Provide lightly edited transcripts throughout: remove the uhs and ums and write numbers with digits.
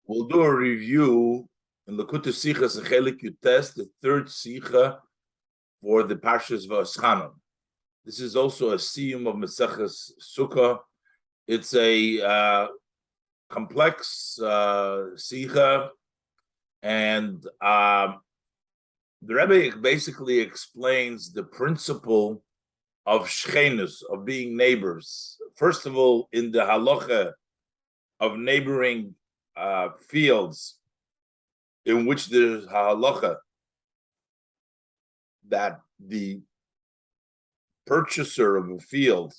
We'll do a review in Lakuta Sichas Chelek Yutes, the third Sicha for the Parshas Voeschanan. This is also a siyum of Maseches Sukkah. It's a complex Sicha, and the Rebbe basically explains the principle of shchenus, of being neighbors. First of all, in the halacha of neighboring fields, in which there's halacha that the purchaser of a field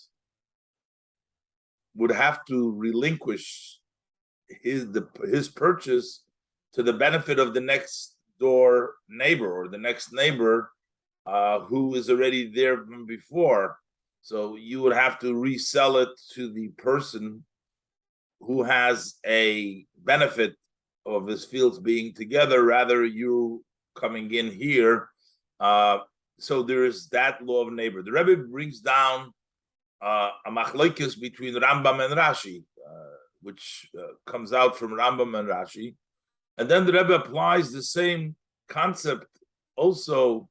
would have to relinquish his purchase to the benefit of the next door neighbor or the next neighbor who is already there from before. So you would have to resell it to the person who has a benefit of his fields being together, rather you coming in here. So there is that law of neighbor. The Rebbe brings down a machlokes between Rambam and Rashi, which comes out from Rambam and Rashi. And then the Rebbe applies the same concept also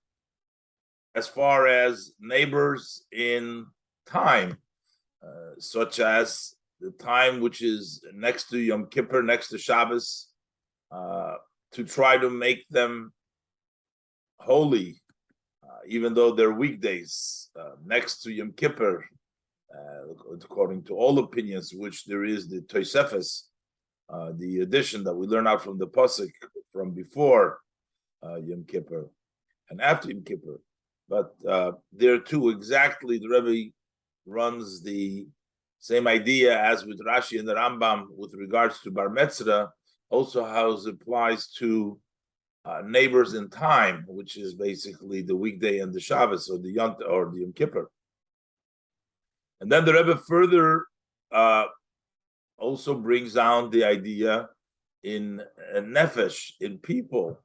as far as neighbors in time, such as the time which is next to Yom Kippur, next to Shabbos, to try to make them holy, even though they're weekdays, next to Yom Kippur, according to all opinions, which there is the Tosefes, the addition that we learn out from the Pasuk from before Yom Kippur and after Yom Kippur. But there too, exactly, the Rebbe runs the same idea as with Rashi and the Rambam with regards to Bar Metzra, also how it applies to neighbors in time, which is basically the weekday and the Shabbos or the Yom Kippur. And then the Rebbe further also brings down the idea in nefesh, in people,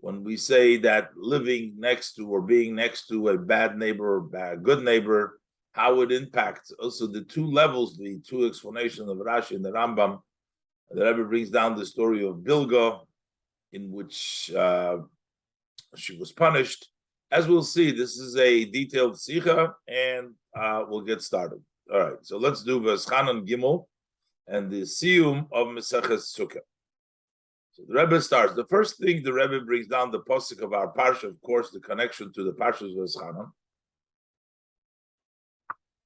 when we say that living next to or being next to a bad neighbor or a good neighbor, how it impacts also the two levels, the two explanations of Rashi and the Rambam. The Rebbe brings down the story of Bilga, in which she was punished. As we'll see, this is a detailed sicha, and we'll get started. All right, so let's do Voeschanan Gimel and the siyum of Maseches Sukkah. So the Rebbe starts. The first thing the Rebbe brings down the posuk of our parsha, of course, the connection to the parshas Voeschanan.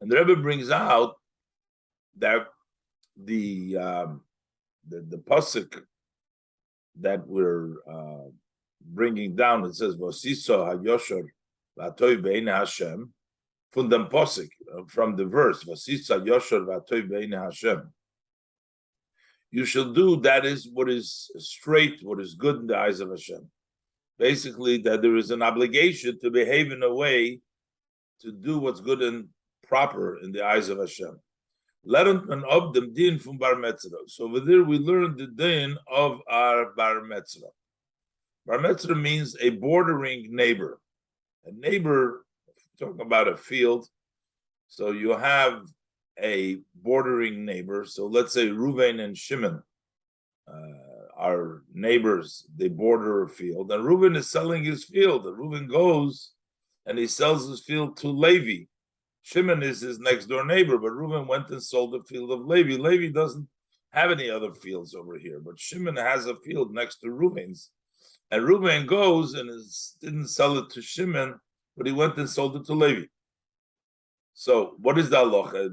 And the Rebbe brings out that the pasuk that we're bringing down, it says Vosiso HaYoshor V'Atoy Be'ein Hashem, from the pasuk, from the verse Vosiso HaYoshor V'Atoy Be'ein Hashem. You shall do that is what is straight, what is good in the eyes of Hashem. Basically, that there is an obligation to behave in a way to do what's good and proper in the eyes of Hashem. Of them din from Bar Metzra. So over there we learn the din of our Bar Metzra. Bar Metzra means a bordering neighbor. A neighbor, talking about a field. So you have a bordering neighbor. So let's say Reuven and Shimon are neighbors. They border a field. And Reuven is selling his field. And Reuven goes and he sells his field to Levi. Shimon is his next door neighbor, but Reuven went and sold the field of Levi. Levi doesn't have any other fields over here, but Shimon has a field next to Reuven's. And Reuven goes and didn't sell it to Shimon, but he went and sold it to Levi. So what is the halacha?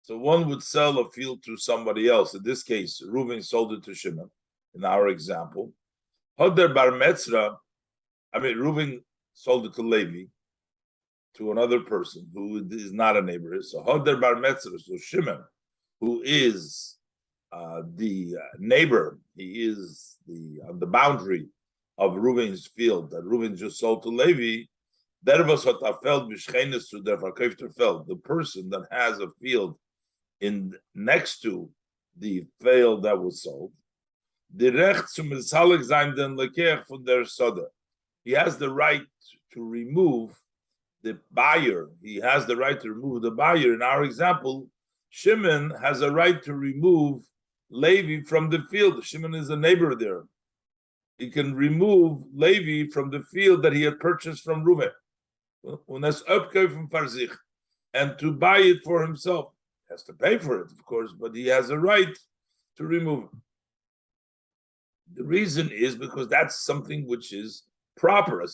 So one would sell a field to somebody else. In this case, Reuven sold it to Shimon, in our example. Reuven sold it to Levi, to another person who is not a neighbor. So Hodar Bar Metzra, so Shimon, who is the neighbor, he is the boundary of Reuven's field that Reuven just sold to Levi. The person that has a field in next to the field that was sold, he has the right to remove the buyer. He has the right to remove the buyer. In our example, Shimon has a right to remove Levi from the field. Shimon is a neighbor there. He can remove Levi from the field that he had purchased from Reuven, and to buy it for himself. He has to pay for it, of course, but he has a right to remove it. The reason is because that's something which is proper.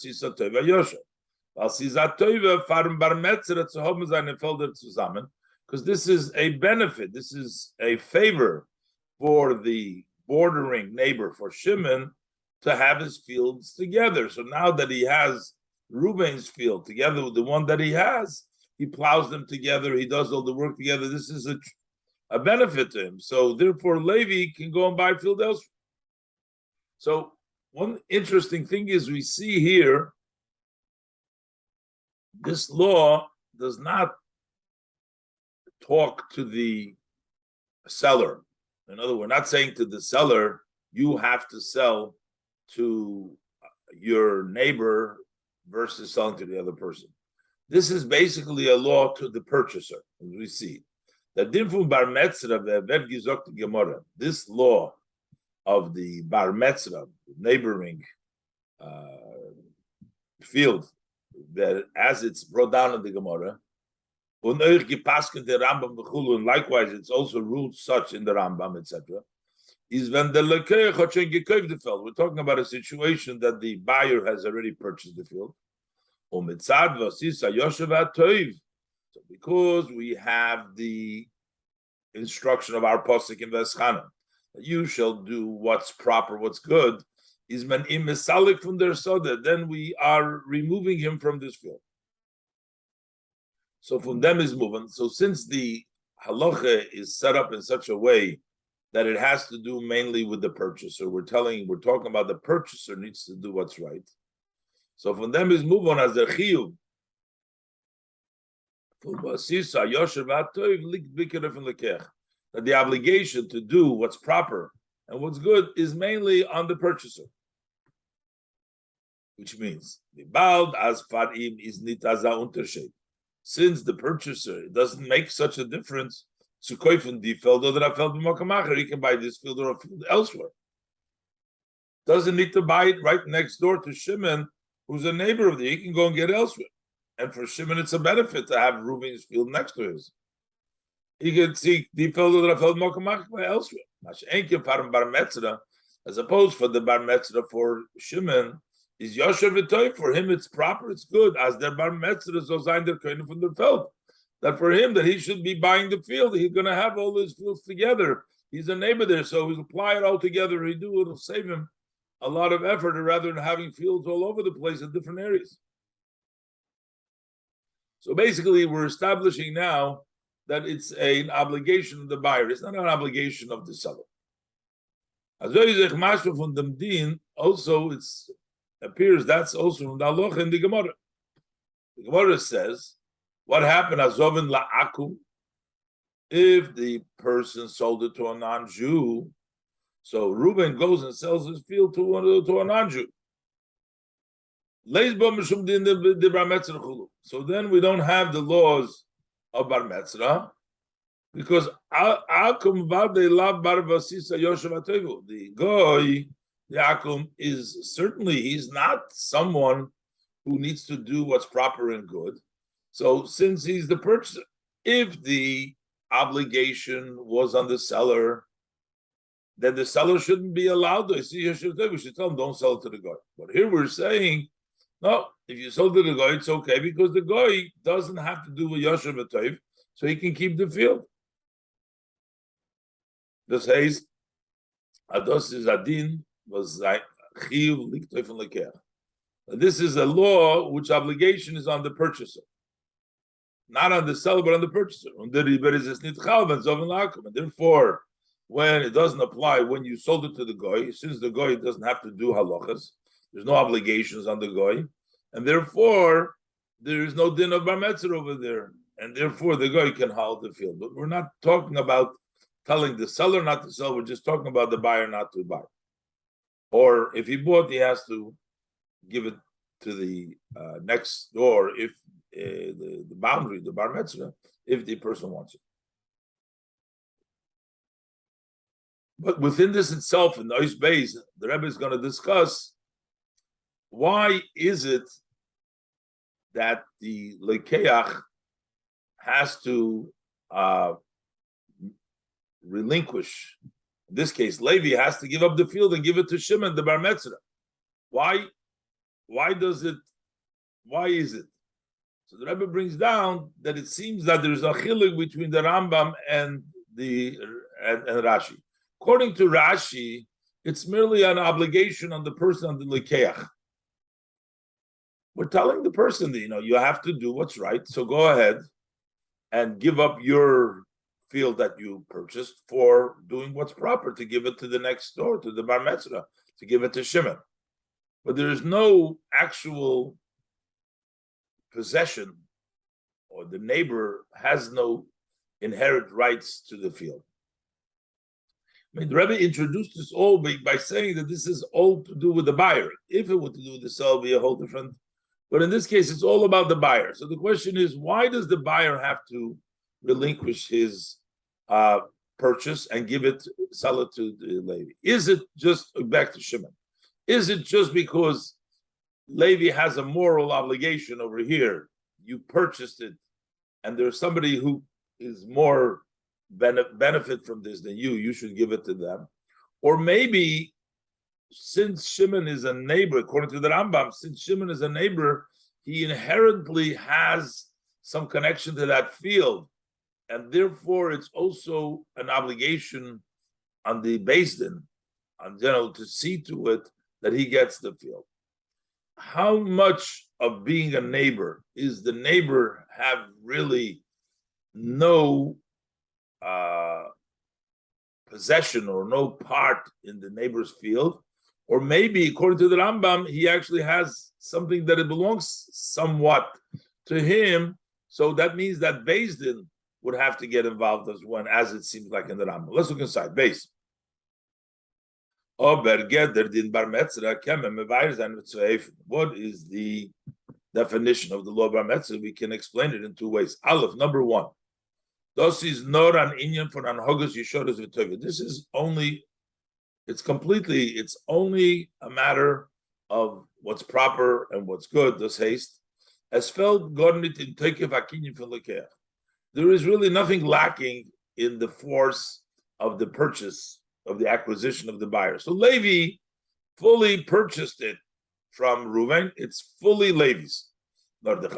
Because this is a benefit, this is a favor for the bordering neighbor, for Shimon, to have his fields together. So now that he has Reuben's field together with the one that he has, he plows them together, he does all the work together. This is a benefit to him. So therefore, Levi can go and buy field elsewhere. So one interesting thing is we see here, this law does not talk to the seller. In other words, we're not saying to the seller, you have to sell to your neighbor versus selling to the other person. This is basically a law to the purchaser, as we see. The Dinfum Bar Metzra, this law of the Bar Metzra, neighboring field, that as it's brought down in the Gemara, and likewise it's also ruled such in the Rambam, etc. Is when the we're talking about a situation that the buyer has already purchased the field. So because we have the instruction of our posuk in Voeschanan, you shall do what's proper, what's good, is man im mesalik from their soda, then we are removing him from this field. So from them is moving. So since the halacha is set up in such a way that it has to do mainly with the purchaser, we're talking about the purchaser needs to do what's right. So from them is move on as a chiyuv. That the obligation to do what's proper and what's good is mainly on the purchaser. Which means the bald as farim is nitaza untershed. Since the purchaser doesn't make such a difference, he can buy this field or a field elsewhere. Doesn't need to buy it right next door to Shimon, who's a neighbor of the. He can go and get it elsewhere. And for Shimon, it's a benefit to have Reuben's field next to his. He can see the field or a field elsewhere. As opposed for the Bar Metzra for Shimon, is Yosher v'toy. For him, it's proper, it's good. As their Bar Metzra so sein der Kohen from the field. That for him, that he should be buying the field. He's going to have all his fields together. He's a neighbor there, so he'll apply it all together. It'll save him a lot of effort rather than having fields all over the place in different areas. So basically, we're establishing now that it's an obligation of the buyer. It's not an obligation of the seller. Also, it appears that's also from the halacha in the Gemara. The Gemara says, what happened azovin la'akum? If the person sold it to a non-Jew, so Reuben goes and sells his field to a non-Jew. So then we don't have the laws of Bar Metzra, because the goy, the akum, is certainly, he's not someone who needs to do what's proper and good. So since he's the purchaser, if the obligation was on the seller, then the seller shouldn't be allowed to. We should tell him, don't sell it to the guy. But here we're saying, no, if you sold it to the guy, it's okay, because the guy doesn't have to do with Yosher V'Toiv, so he can keep the field. This says, Ados is Adin, was Chiyuv Liktoif and Lekech. This is a law which obligation is on the purchaser. Not on the seller, but on the purchaser. And therefore, when it doesn't apply, when you sold it to the goy, since the goy doesn't have to do halachas, there's no obligations on the goy, and therefore there is no din of bar metzger over there, and therefore the goy can hold the field. But we're not talking about telling the seller not to sell. We're just talking about the buyer not to buy. Or if he bought, he has to give it to the next door if the boundary, the bar metzger, if the person wants it. But within this itself, in the Ois Beis, the Rebbe is going to discuss why is it that the Lekeach has to relinquish. In this case, Levi has to give up the field and give it to Shimon, the Bar Metzra. Why? Why does it? Why is it? So the Rebbe brings down that it seems that there is a chiluk between the Rambam and Rashi. According to Rashi, it's merely an obligation on the person on the Lekeach. We're telling the person that you have to do what's right. So go ahead and give up your field that you purchased for doing what's proper, to give it to the next door, to the Bar Metzra, to give it to Shimon. But there is no actual possession, or the neighbor has no inherent rights to the field. I mean, the Rebbe introduced this all by saying that this is all to do with the buyer. If it were to do with the seller, it would be a whole different. But in this case, it's all about the buyer. So the question is, why does the buyer have to relinquish his purchase and sell it to the Levi? Is it just back to Shimon? Is it just because Levi has a moral obligation over here? You purchased it, and there's somebody who is more benefit from this than you. You should give it to them. Or maybe, since Shimon is a neighbor, according to the Rambam, since Shimon is a neighbor, he inherently has some connection to that field, and therefore it's also an obligation on the Beis Din, to see to it that he gets the field. How much of being a neighbor is the neighbor have really no possession or no part in the neighbor's field? Or maybe, according to the Rambam, he actually has something that it belongs somewhat to him. So that means that Beis Din would have to get involved as it seems like in the Rambam. Let's look inside. Beis. What is the definition of the law of Bar Metzra? We can explain it in two ways. Aleph, number one. This is nor an inyan for an hogus yishodas v'tovah. This is only, it's only a matter of what's proper and what's good, this haste. As felt gornit in tekev hakinyan for lekeach. There is really nothing lacking in the force of the purchase, of the acquisition of the buyer. So Levi fully purchased it from Reuven. It's fully Levi's. But the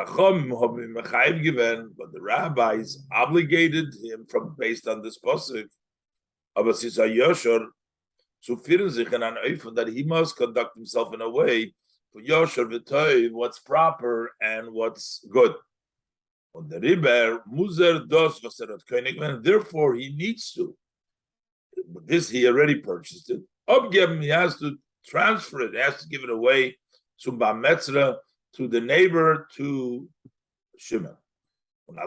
rabbis obligated him based on this pasuk of a Sisa Yoshor to that he must conduct himself in a way for Yoshor v'toiv, what's proper and what's good. Therefore, he needs to. This he already purchased it. He has to transfer it. He has to give it away to Bar Metzra, to the neighbor, to Shimon. And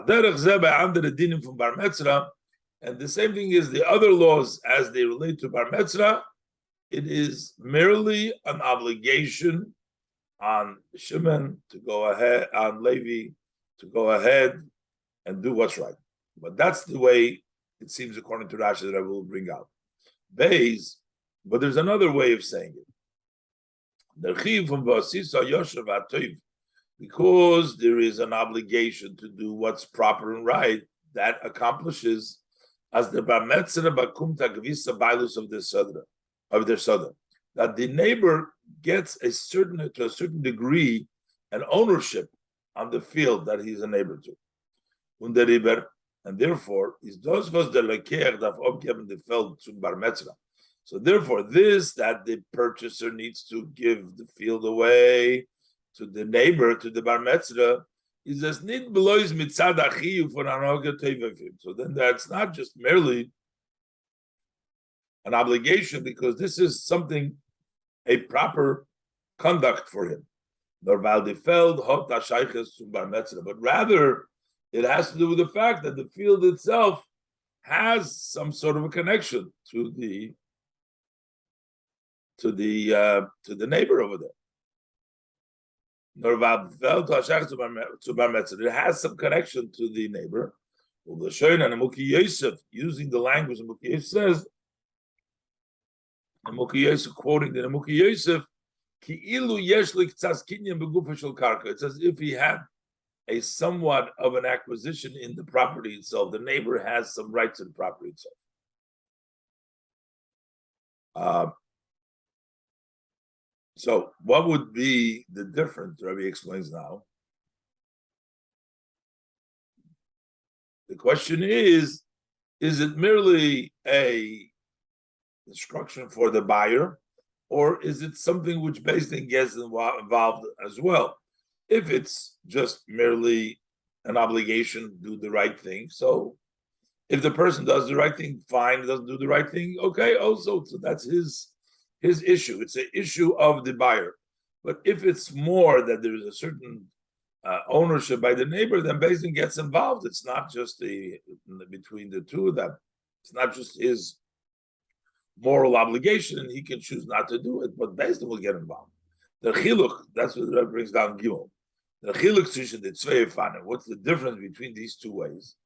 the same thing is the other laws as they relate to Bar Metzra. It is merely an obligation on Shimon to go ahead, on Levi to go ahead and do what's right. But that's the way it seems according to Rashi that I will bring out. Beis, but there's another way of saying it. Because there is an obligation to do what's proper and right, that accomplishes as the Bar Metzra bakum tagvisa bailus of their sada, that the neighbor gets to a certain degree an ownership on the field that he's a neighbor to. And therefore, was the lekeach darf abgeben the feld zum Bar Metzra. So therefore, that the purchaser needs to give the field away to the neighbor, to the Bar Metzra, is as nit belois mitzad achiyu for an hoga tevavim. So then that's not just merely an obligation, because this is something, a proper conduct for him. Nor val the feld hot ashayches zum Bar Metzra, but rather it has to do with the fact that the field itself has some sort of a connection to the neighbor over there. It has some connection to the neighbor. Using the language of Muki Yosef says Nemuki Yosef quoting the Nemuki Yosef, Ki'ilu yesh li k'tzas kinyan begufa shel karka. It's as if he had a somewhat of an acquisition in the property itself. The neighbor has some rights in the property itself. So what would be the difference? Rabbi explains now. The question is it merely a instruction for the buyer, or is it something which Beis Din gets involved as well? If it's just merely an obligation, do the right thing. So if the person does the right thing, fine. Doesn't do the right thing, okay. Also, so that's his issue. It's an issue of the buyer. But if it's more that there is a certain ownership by the neighbor, then Beis Din gets involved. It's not just between the two of them. It's not just his moral obligation, and he can choose not to do it, but Beis Din will get involved. The chiluk, that's what the Rebbe brings down Gimel. The chiluk zwischen the zwei Fanen. What's the difference between these two ways?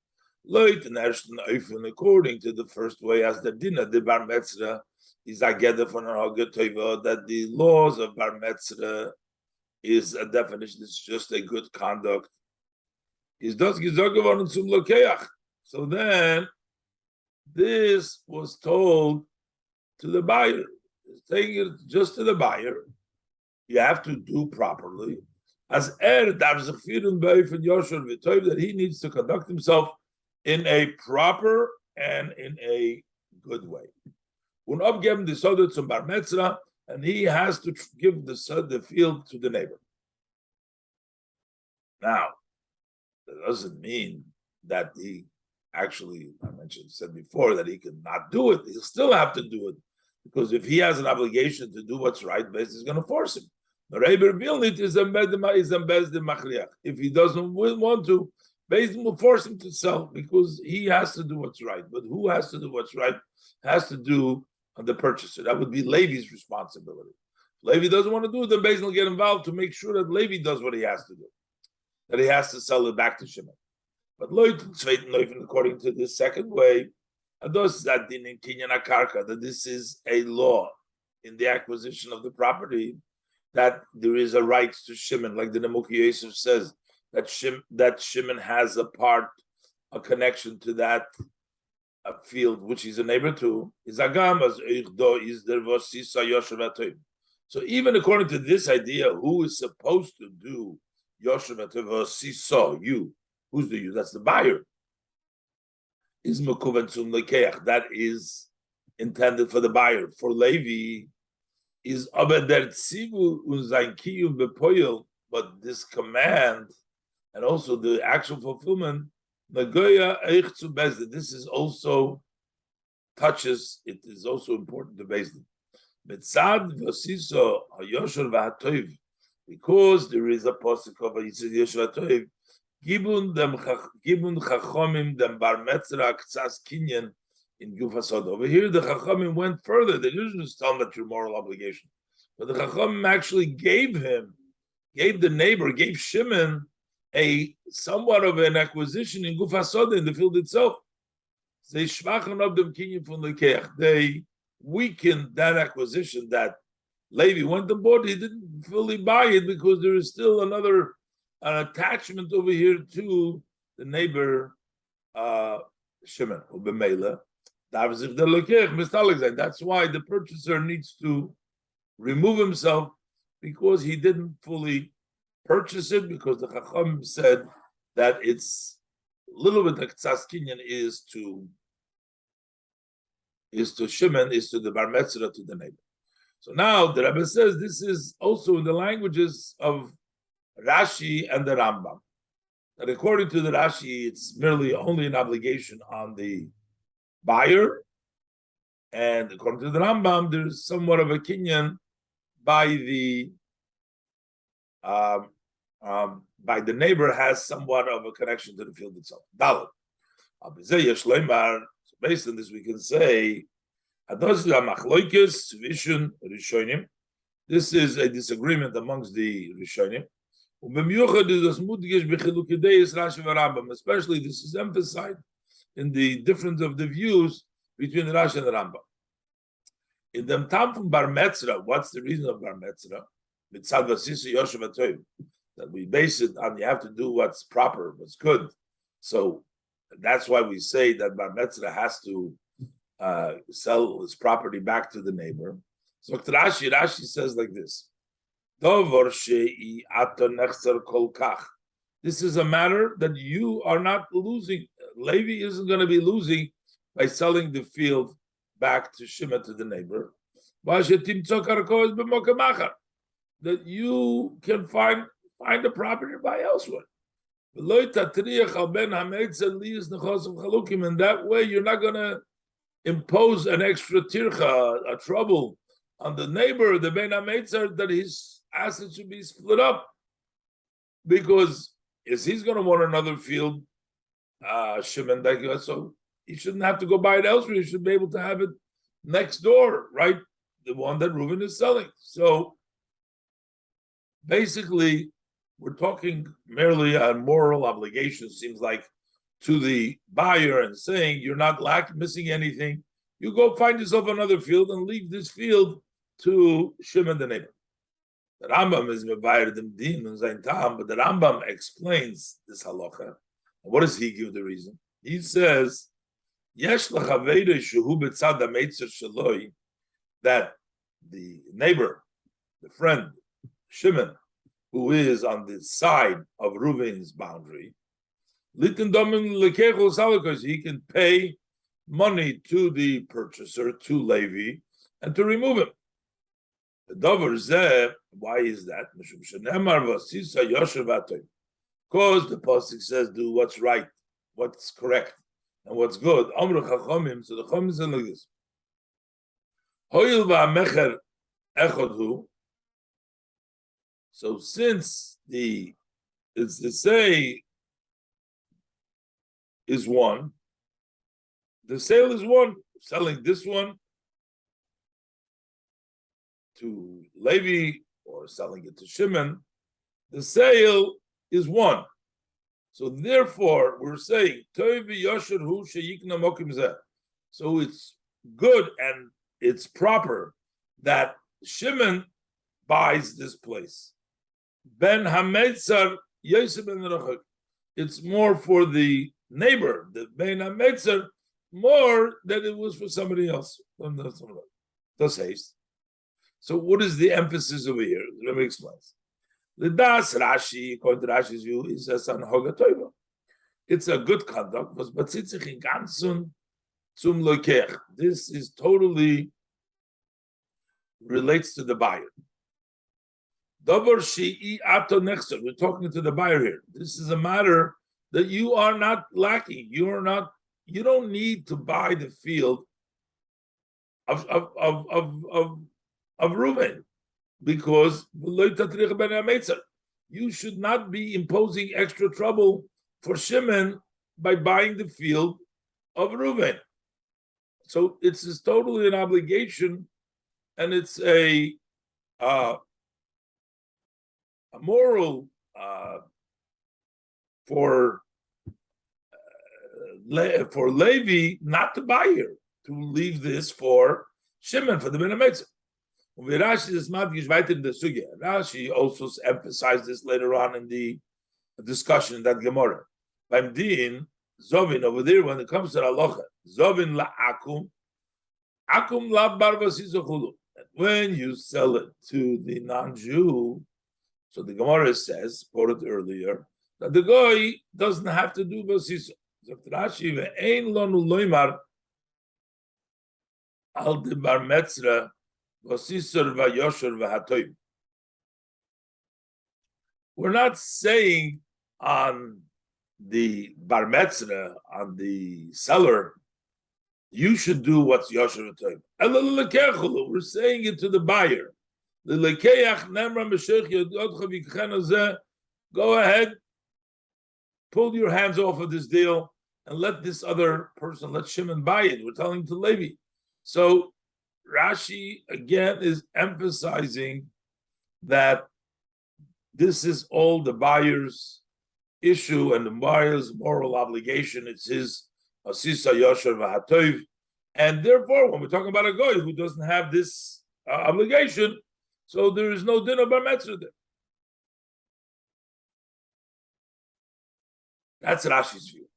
Leut and Ersten Eufen, according to the first way, as the dinner, the bar metzra is ageda von Hagetova, that the laws of bar metzra is a definition. It's just a good conduct. Is das gesagt geworden zum Lokeach? So then, this was told to the buyer. Saying it just to the buyer. You have to do properly. As that he needs to conduct himself in a proper and in a good way. And he has to give the field to the neighbor. Now, that doesn't mean that he actually, said before, that he cannot do it. He'll still have to do it. Because if he has an obligation to do what's right, Beis Din is going to force him. If he doesn't want to, Beis Din will force him to sell because he has to do what's right. But who has to do what's right has to do the purchaser. That would be Levi's responsibility. If Levi doesn't want to do it, then Beis Din will get involved to make sure that Levi does what he has to do. That he has to sell it back to Shimon. But according to the second way, that this is a law in the acquisition of the property, that there is a right to Shimon, like the Nemuki Yosef says, that Shimon has a connection to that field which he's a neighbor to. So even according to this idea, who is supposed to do Yoshev Siso? You. Who's the you? That's the buyer. Is mekuven zum lekeach. That is intended for the buyer. For Levi, is aber der tzivu und sein kiyum bepoil. But this command and also the actual fulfillment, nagoya eich zu Beis Din. This is also touches. It is also important to Beis Din. Mitzad v'siso hayosher v'hatoiv, because there is a pasuk of Yitzid Yosher v'hatoiv. Gibun Chachomim dem bar metzra k'tzas kinyan in Gufasod. Over here, the Chachomim went further. They didn't just tell him that's your moral obligation, but the Chachomim actually gave the neighbor, gave Shimon a somewhat of an acquisition in Gufasod, in the field itself. They weakened that acquisition that Levi went to board. He didn't fully buy it because there is still an attachment over here to the neighbor Shimon. That's why the purchaser needs to remove himself, because he didn't fully purchase it, because the Chacham said that it's a little bit like Tzas Kinyan is to Shimon, is to the Bar Metzra, to the neighbor. So now the Rebbe says this is also in the languages of Rashi and the Rambam. That according to the Rashi, it's merely only an obligation on the buyer, and according to the Rambam, there's somewhat of a kinyan by the neighbor, has somewhat of a connection to the field itself. Dalet. So based on this, we can say this is a disagreement amongst the Rishonim. Especially this is emphasized in the difference of the views between the Rashi and the Rambam. In the time from Bar Metzra, what's the reason of Bar Metzra? Mitzad Vasisa Yoshev Atoyim. That we base it on you have to do what's proper, what's good. So that's why we say that Bar Metzra has to sell his property back to the neighbor. So Rashi says like this. This is a matter that you are not losing. Levi isn't going to be losing by selling the field back to Shimon, to the neighbor. That you can find the property by elsewhere. And that way you're not going to impose an extra tircha, a trouble on the neighbor, the Ben HaMeitzer, that his assets should be split up. Because if he's going to want another field, Shimon, so he shouldn't have to go buy it elsewhere. He should be able to have it next door, right? The one that Reuven is selling. So basically, we're talking merely on moral obligation, seems like, to the buyer, and saying you're not missing anything. You go find yourself another field and leave this field to Shimon the neighbor. The Rambam is mevayer dem din and zayin tam, but the Rambam explains this halacha. And what does he give the reason? He says, Yesh l'chaveiru shehu b'tzad ha'meitzer sheloi, that the neighbor, the friend, Shimon, who is on the side of Reuven's boundary, he can pay money to the purchaser, to Levi, and to remove him. Why is that? Because the pasuk says, do what's right, what's correct, and what's good. So the Chachamim say like this. So since the say is one, the sale is one, selling this one to Levi or selling it to Shimon, the sale is one. So therefore, we're saying, so it's good and it's proper that Shimon buys this place. Ben Hametzar Yosef ben Rachak. It's more for the neighbor, the Ben Hametzar, more than it was for somebody else. That's haste. So what is the emphasis over here? Let me explain. The Das Rashi, according to Rashi's view, is as an Hogatova. It's a good conduct, but this is totally relates to the buyer. We're talking to the buyer here. This is a matter that you are not lacking. You don't need to buy the field of Reuven, because you should not be imposing extra trouble for Shimon by buying the field of Reuven. So it's totally an obligation, and it's a moral for Levi not to buy here, to leave this for Shimon, for the Ben HaMetzar. Rashi also emphasized this later on in the discussion in that Gemara. Beim Din, Zovin, over there, when it comes to halacha, Zovin la'akum, akum la barvasizochulu. When you sell it to the non-Jew, so the Gemara says, quoted earlier, that the guy doesn't have to do basiso. Rashi, ve'ein lonu loymar al de bar metzra vasisor va'yosher v'hatoim. We're not saying on the bar metzra, on the seller, you should do what's yosher v'hatoim. We're saying it to the buyer. Go ahead, pull your hands off of this deal and let this other person, let Shimon buy it. We're telling to Levi. So Rashi again is emphasizing that this is all the buyer's issue and the buyer's moral obligation. It's his asisa yosher v'hatov, And therefore, when we're talking about a goy who doesn't have this obligation, so there is no din of bar mitzvah there. That's Rashi's view.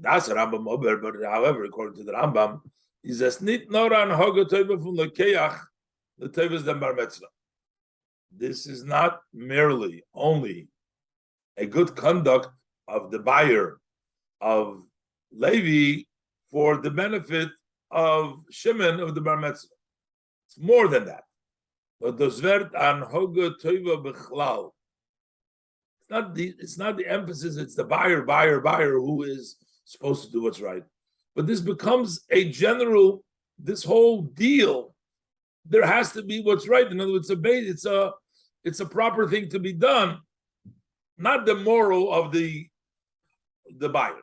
That's Rambam Ober, but however, according to the Rambam, is as nit noran hoga teva from lekeach the tevas den bar mitzvah. This is not merely only a good conduct of the buyer of Levi for the benefit of Shimon of the bar mitzvah. It's more than that. But das wird an hoga teva bechlal. It's not the emphasis. It's the buyer who is supposed to do what's right. But this becomes a general. This whole deal, there has to be what's right. In other words, it's a proper thing to be done, not the moral of the buyer.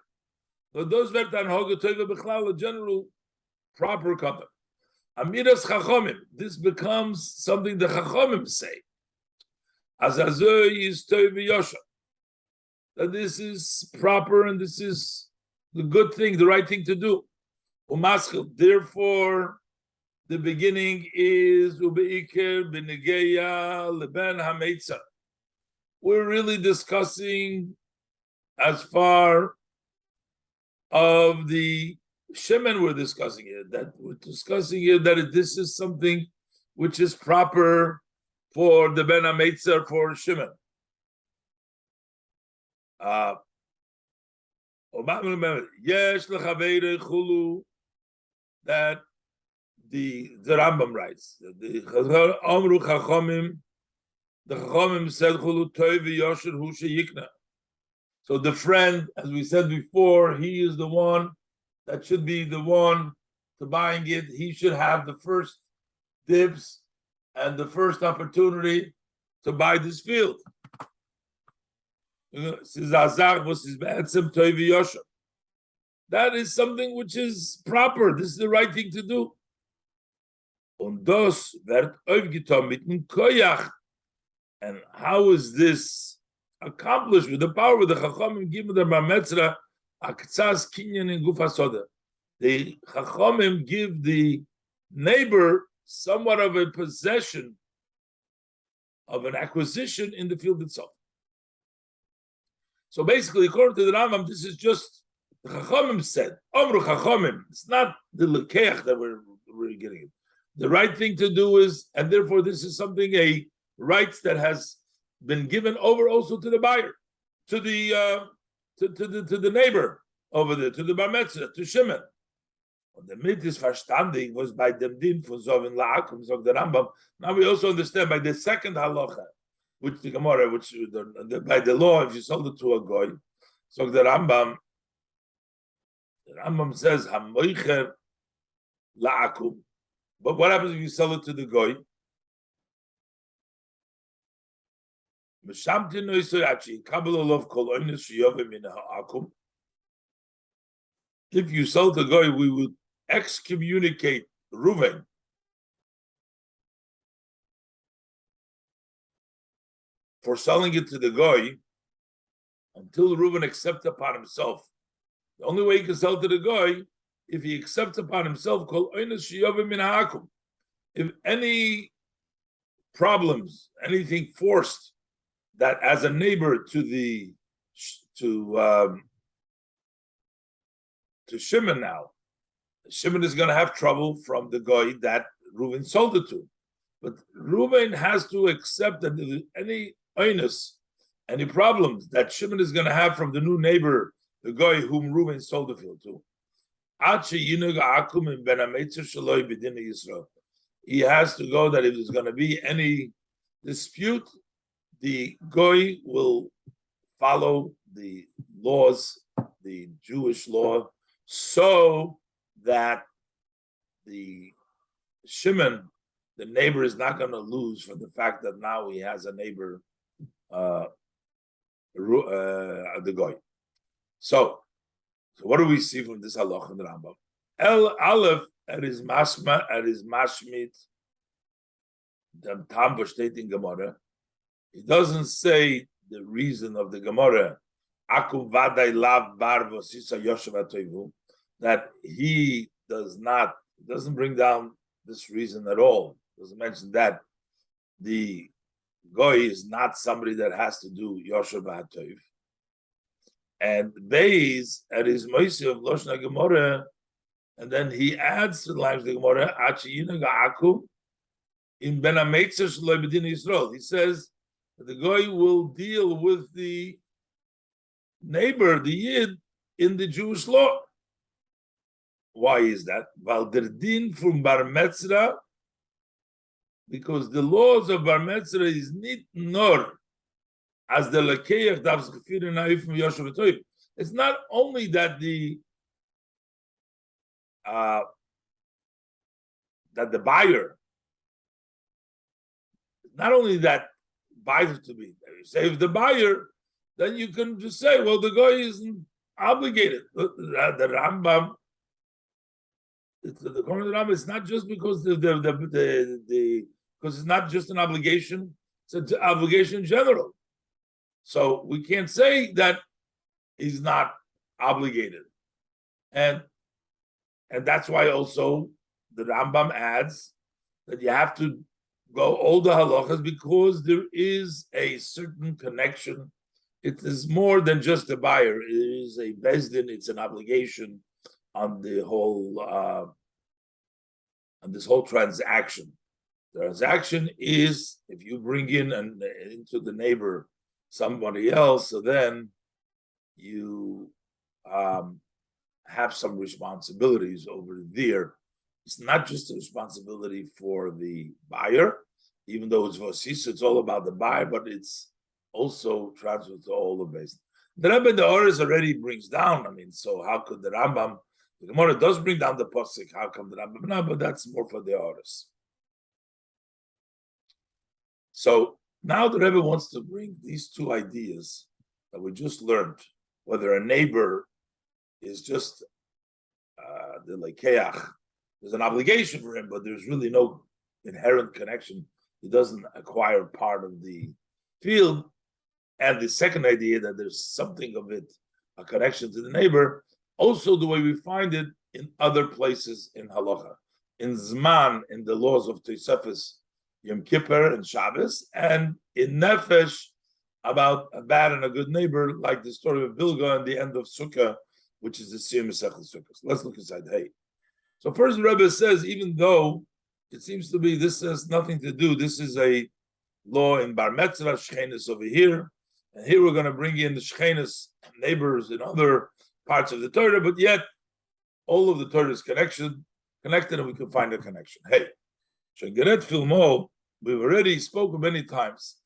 But those vertan hoga teva bechlal, a general proper conduct. Amiras chachomim. This becomes something the chachomim say. That this is proper and this is the good thing, the right thing to do. Therefore, the beginning is we're really discussing as far of the Shemen, we're discussing it. That this is something which is proper for the Ben HaMeitzer for Shimon. Yes, that the Rambam writes. The Chachamim said Chulu Toiv Yosher Hu Sheyikna. So the friend, as we said before, he is the one that should be the one to buying it. He should have the first dibs and the first opportunity to buy this field. That is something which is proper. This is the right thing to do. And how is this accomplished with the power of the Chachamim give the bar mitzvah aktsas kinyan in gufa soda? The Chachamim give the neighbor somewhat of a possession of an acquisition in the field itself. So basically, according to the Rambam, this is just the Chachamim said. Omru Chachamim. It's not the lekeach that we're getting it. The right thing to do is, and therefore this is something, a rights that has been given over also to the buyer, to the to the neighbor over there, to the bar mitzvah, to Shimon. The mitzvah verstanding was by dem din for Zovin La'akum, so the Rambam. Now we also understand by the second halacha, which the Gemara, by the law, if you sold it to a goy, so the Rambam says hamoicher la'akum. But what happens if you sell it to the goy? If you sell to goy, we would excommunicate Reuven for selling it to the goy until Reuven accepts upon himself. The only way he can sell to the goy if he accepts upon himself called if any problems, anything forced that as a neighbor to Shimon now, Shimon is going to have trouble from the goy that Reuven sold it to. But Reuven has to accept that any oinus, any problems that Shimon is going to have from the new neighbor, the goy whom Reuven sold the field to. He has to go that if there's going to be any dispute, the goy will follow the laws, the Jewish law, so that the Shimon, the neighbor, is not going to lose from the fact that now he has a neighbor, the goy. So what do we see from this halach in the Rambam? El Aleph at his mashmit, the Tam in Gemara. He doesn't say the reason of the Gemara. Akum vaday lav bar v'sisa yoshev atoivu, that he doesn't bring down this reason at all. It doesn't mention that the goy is not somebody that has to do Yosher B'Hatov. And Beis at his Moisi of Loshna Gemara, and then he adds to the language of the Gemara, Achiyina Ga'akum in Ben HaMeitzah Shaloi B'Din Yisrael. He says that the goy will deal with the neighbor, the Yid, in the Jewish law. Why is that? Val der din from Bar Metzra, because the laws of Bar Metzra is nit nor as the Lakeach davs Chafir Naif from Yoshev Toiv. It's not only that the buyer, not only that buys it to be, you save the buyer, then you can just say, well, the guy isn't obligated. The Rambam, the Rambam, it's not just because because it's not just an obligation; it's an obligation in general. So we can't say that he's not obligated, and that's why also the Rambam adds that you have to go all the halachas because there is a certain connection. It is more than just a buyer. It is a bezdin. It's an obligation on the whole on this whole transaction. The transaction is if you bring in into the neighbor somebody else, so then you have some responsibilities over there. It's not just a responsibility for the buyer, even though it's vosis, it's all about the buyer, but it's also transferred to all the base. The Rebbe the Oris already brings down. I mean, so how could the Rambam? The Gemara does bring down the posik. How come the Rambam? No, but that's more for the Oris. So now the Rebbe wants to bring these two ideas that we just learned. Whether a neighbor is just the lekeach, there's an obligation for him, but there's really no inherent connection. He doesn't acquire part of the field. And the second idea that there's something of it, a connection to the neighbor, also the way we find it in other places in halacha, in Zman, in the laws of Tosefes, Yom Kippur and Shabbos, and in Nefesh about a bad and a good neighbor, like the story of Bilga and the end of Sukkah, which is the Siyum Masechah Sukkah. So let's look inside. Hey, so first the Rebbe says, even though it seems to be this has nothing to do, this is a law in Bar Metzra, Shchenis over here, and here we're going to bring in the Shchenis neighbors in other parts of the Torah, but yet all of the Torah is connected, and we can find a connection. Hey, Shegeret Filmo, we've already spoken many times.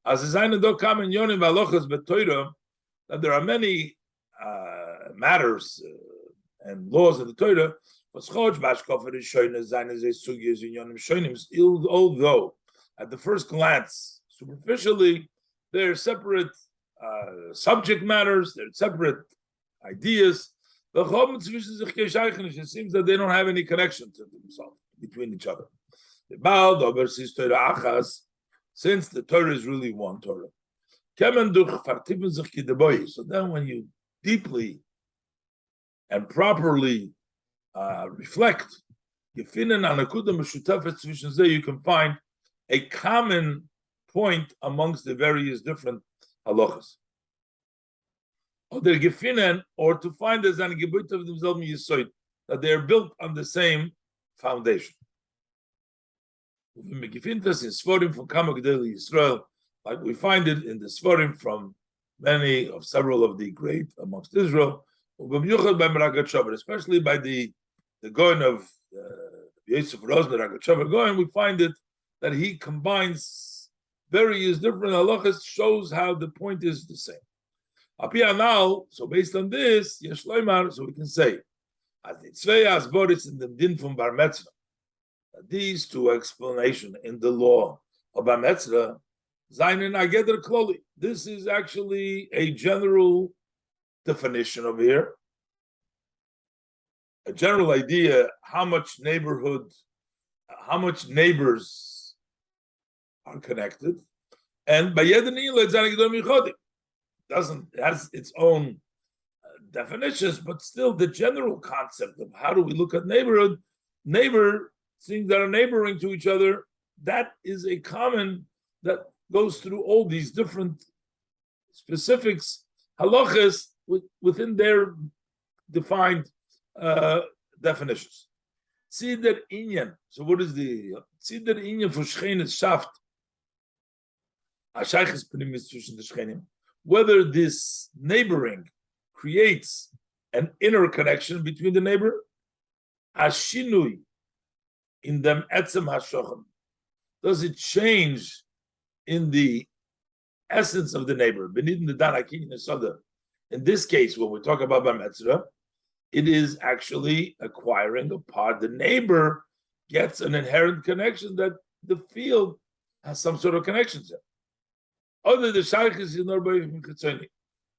As is eine do kamen yonim v'alochas b'Torah, that there are many matters and laws of the Torah. Although at the first glance, superficially, they're separate subject matters, they're separate ideas. It seems that they don't have any connection to themselves between each other. Since the Torah is really one Torah. So then when you deeply and properly reflect, you can find a common point amongst the various different halachas. Or to find that they are built on the same foundation. In Sforim from Kama Gedolei Yisrael, like we find it in the Sforim from several of the great amongst Israel, especially by the Goyen of Yosef Rosner Ragachover Goyen, we find it that he combines various different halachas, shows how the point is the same. Now, so based on this, so we can say, as the Tzvei Asboris in the Din from Bar Metzra, these two explanations in the law of Bar Metzra, Zainin Ageder Kloli. This is actually a general definition over here, a general idea how much neighbors are connected, and by Yedin it has its own definitions, but still the general concept of how do we look at neighborhood, neighbor things that are neighboring to each other, that is a common that goes through all these different specifics, halachas within their defined definitions. Siddur inyan. So what is the Siddur inyan for Shchenes Shaft? Whether this neighboring creates an inner connection between the neighbor, ashinui in them etzem hashochem. Does it change in the essence of the neighbor? In this case, when we talk about bar mitzvah, it is actually acquiring a part. The neighbor gets an inherent connection that the field has some sort of connection to. Other the shaykh is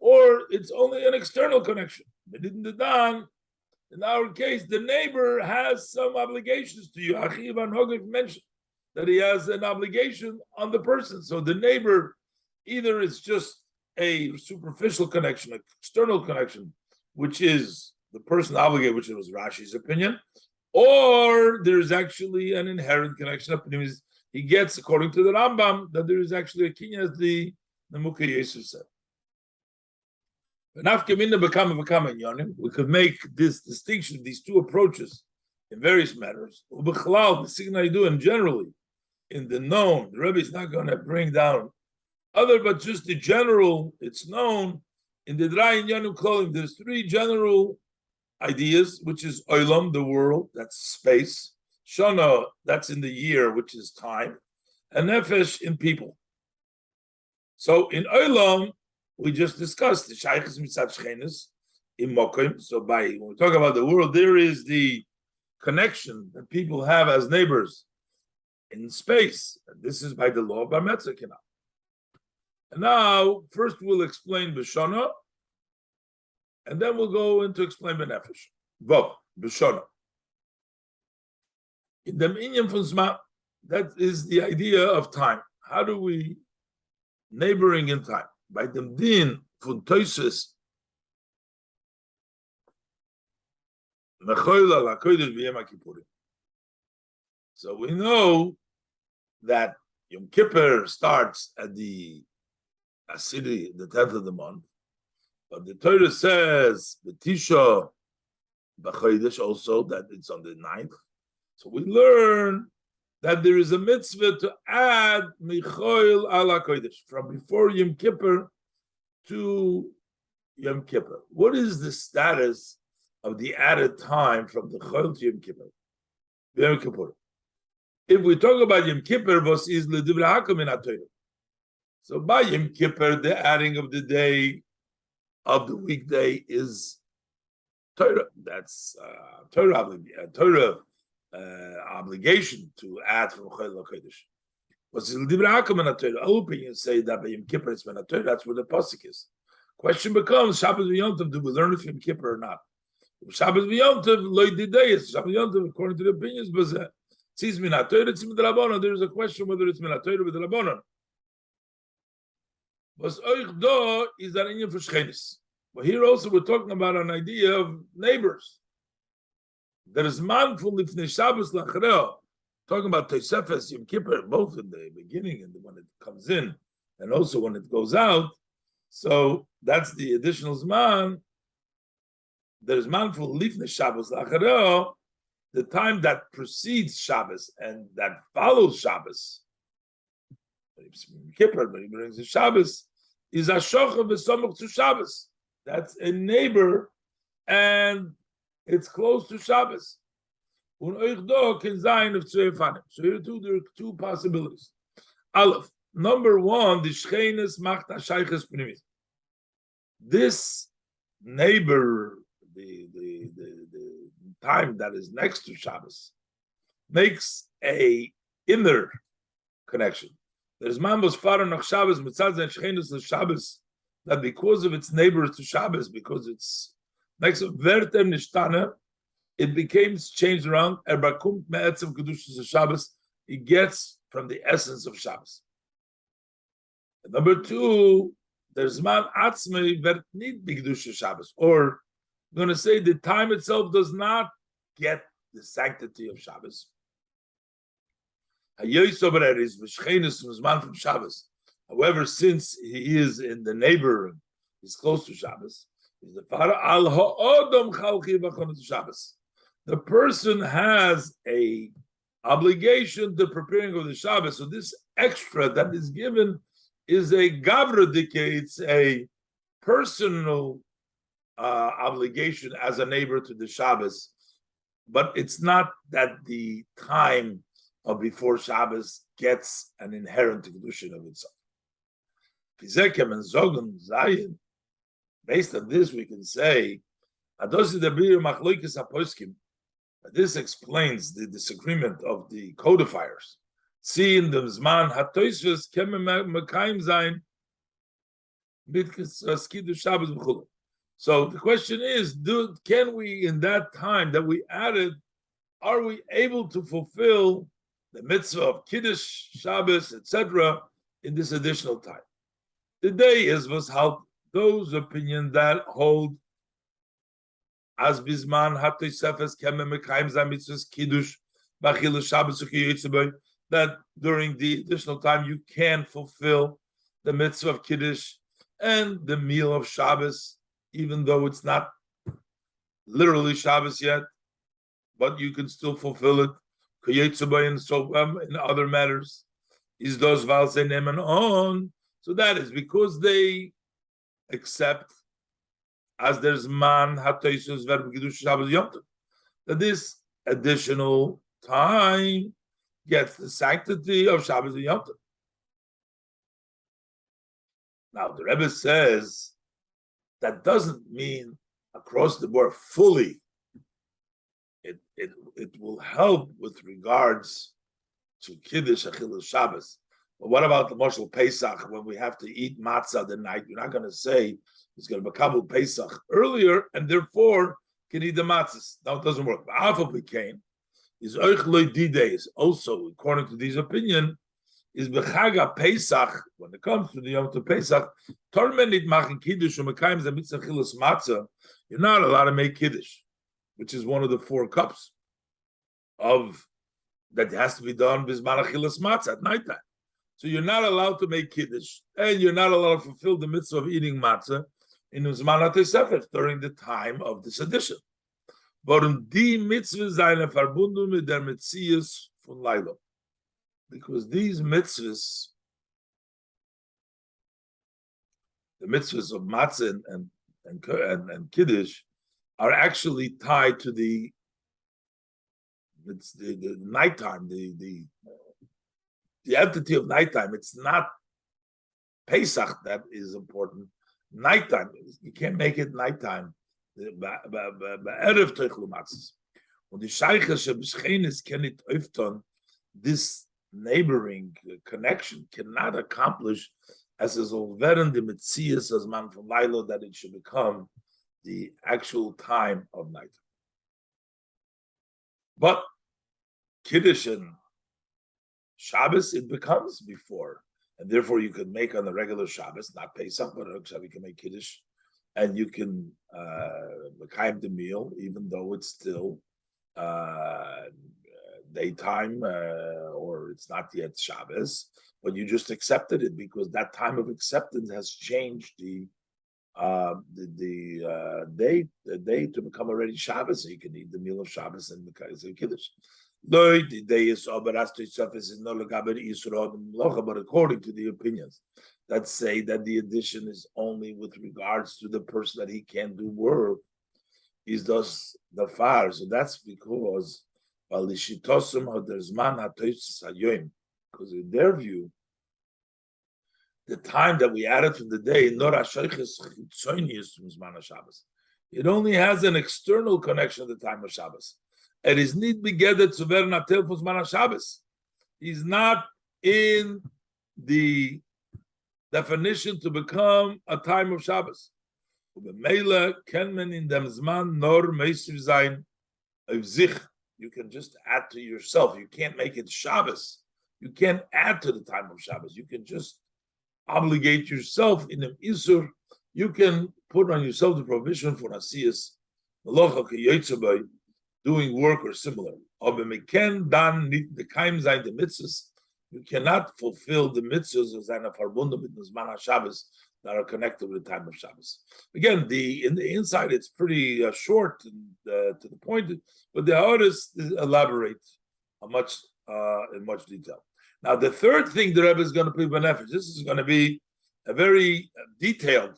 or it's only an external connection. In our case, the neighbor has some obligations to you. Achi Van Hogek mentioned that he has an obligation on the person. So the neighbor, either it's just a superficial connection, an external connection, which is the person obligated, which was Rashi's opinion, or there's actually an inherent connection. He gets, according to the Rambam, that there is actually a kinyan, as the Mukha Yesuf said. We could make this distinction, these two approaches, in various matters. And generally, in the known, the Rebbe is not going to bring down other, but just the general, it's known in the Drai and Yanu Klolim, there's three general ideas, which is Olam, the world, that's space, Shana, that's in the year, which is time, and Nefesh, in people. So in Olam, we just discussed the Shaykhis Mitzad Shchenes in Mokim. So when we talk about the world, there is the connection that people have as neighbors in space. And this is by the law of Bar Mitzvah. And now, first we'll explain B'Shana, and then we'll go into explain B'Nefesh. Both, B'Shana. In the Minyan von Zman, that is the idea of time. How do we neighboring in time? By the din von Toises, so we know that Yom Kippur starts at the Asiri, the 10th of the month, but the Torah says B'Tisha B'Chodesh also that it's on the 9th. So we learn that there is a mitzvah to add Michoil ala Kodesh from before Yom Kippur to Yom Kippur. What is the status of the added time from the Chol to Yom Kippur? Yom Kippur. If we talk about Yom Kippur, was is L'Divrei Hakom in HaTorah. So by Yom Kippur, the adding of the day of the weekday is Torah. That's Torah obligation to add from Chol LaKodesh. Was it L'Divrei Hakom in HaTorah? All opinions say that by Yom Kippur it's Min HaTorah. That's where the pasuk is. Question becomes: Shabbos v'Yom Tov, do we learn it from Yom Kippur or not? Shabbos v'Yom Tov loy didayis. Shabbos v'Yom Tov, according to the opinions, but it's Min HaTorah, it's Midrabanan. There is a question whether it's Min HaTorah or Midrabanan. Was oich do is that inyan for Shchenes. But here also we're talking about an idea of neighbors. There is man from Lifnei Shabbos Lachreo, talking about Tosefes Yom Kippur, both in the beginning and when it comes in, and also when it goes out. So that's the additional Zman. There is man from Lifnei Shabbos Lachreo, the time that precedes Shabbos and that follows Shabbos. Yom Kippur, but he brings the Shabbos, is Ashocha v'Samach to Shabbos. That's a neighbor, and it's close to Shabbos. So here too, there are two possibilities. Aleph, number one, the Shchenes macht Shayches Pnimis. This neighbor, the time that is next to Shabbos, makes a inner connection. There's Mambos Far nach Shabbos, Mitzad and Shchenes Shabbos, that because of its neighbor to Shabbos, because it's next to Verter Nishtana, it became changed around. Erbakum me'etzem kedushas Shabbos. It gets from the essence of Shabbos. And number two, there's man atzmei that need bigdusha Shabbos, or I'm going to say the time itself does not get the sanctity of Shabbos. From Shabbos. However, since he is in the neighbor, he's close to Shabbos. The person has a obligation to preparing of the Shabbos. So this extra that is given is a gavradik, it's a personal obligation as a neighbor to the Shabbos, but it's not that the time of before Shabbos gets an inherent kedushin of itself. Based on this, we can say this explains the disagreement of the codifiers. See in the Zman Hatoisves Mekayim Zayin Shabbos B'chulu. So the question is, can we, in that time that we added, are we able to fulfill the mitzvah of Kiddush, Shabbos, etc., in this additional time? The day is Voeschanan, those opinions that hold as bisman hatoisefes keme mekayim za mitzvahs Kiddush, b'achilus Shabbos u'kiyitzubay, that during the additional time you can fulfill the mitzvah of Kiddush and the meal of Shabbos, even though it's not literally Shabbos yet, but you can still fulfill it. And so in other matters, is those valsenem on. So that is because they accept, as there's man hatoisus verb kiddush Shabbos Yom Tov, that this additional time gets the sanctity of Shabbos and Yom Tov. Now the Rebbe says that doesn't mean across the board fully. It will help with regards to Kiddush Achilles Shabbos. But what about the Moshel Pesach, when we have to eat matzah the night? You're not going to say it's going to become Pesach earlier and therefore can eat the matzahs. No, it doesn't work. But Alpha became is Oichloi D-Days. Also, according to this opinion, is Bechaga Pesach, when it comes to the Yom Tov Pesach, Tormenit Machin Kiddush Umekayim Zamitzah Chilas Matzah, you're not allowed to make Kiddush, which is one of the 4 cups of that has to be done Bisman Achilas Matzah at nighttime. So you're not allowed to make Kiddush, and you're not allowed to fulfill the mitzvah of eating matzah in Uzman HaTesefet during the time of this edition. Warum die Mitzvah seine verbunden mit der Metzias von Laila? Because these mitzvahs, the mitzvahs of matzah and Kiddush, are actually tied to the nighttime, the entity of nighttime. It's not Pesach that is important. Nighttime, you can't make it nighttime. This neighboring connection cannot accomplish as is alveren the Metzias as man from Laila, that it should become the actual time of night. But Kiddush and Shabbos, it becomes before, and therefore you can make on the regular Shabbos, not Pesach, but you can make Kiddush, and you can make the meal, even though it's still daytime or it's not yet Shabbos, but you just accepted it because that time of acceptance has changed the day to become already Shabbos, so you can eat the meal of Shabbos and the Kiddush. But according to the opinions that say that the addition is only with regards to the person that he can't do work, is thus the far. So that's because because in their view, the time that we added from the day, it only has an external connection to the time of Shabbos. It is need begedet zu werden a telfus man Shabbos. He's not in the definition to become a time of Shabbos. Ubemela ken men in dem zman nor meisiv sein of zich. You can just add to yourself. You can't make it Shabbos. You can't add to the time of Shabbos. You can just obligate yourself in an isur, you can put on yourself the provision for asiyas, doing work or similar. You cannot fulfill the mitzvahs that are connected with the time of Shabbos. Again, in the inside, it's pretty short and to the point, but the artists elaborate in much detail. Now, the third thing the Rebbe is going to be benefit. This is going to be a very detailed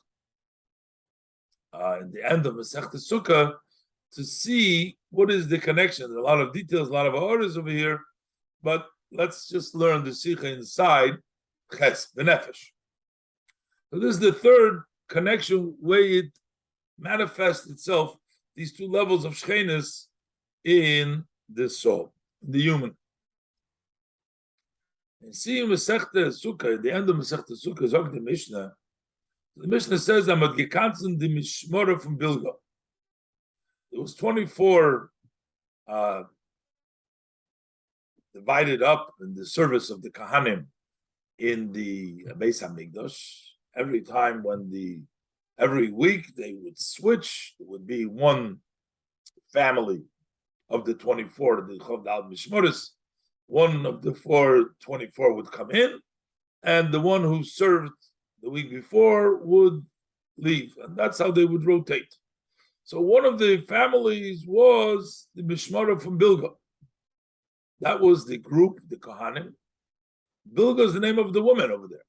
in the end of Masechta Sukkah to see what is the connection. There's a lot of details, a lot of orders over here, but let's just learn the Sikha inside Ches Benefesh. So this is the third connection way it manifests itself, these two levels of Shchenis in the soul, in the human. And see Masechta Sukkah, at the end of Masechta Sukkah, Zog the Mishnah says, Amad gekanzen the Mishmora from Bilga. It was 24 divided up in the service of the Kahanim in the Beis HaMikdash. Every week they would switch. It would be one family of the 24, the Chovdal Mishmoris. One of the 24 would come in, and the one who served the week before would leave. And that's how they would rotate. So one of the families was the Mishmara from Bilga. That was the group, the Kohanim. Bilga is the name of the woman over there.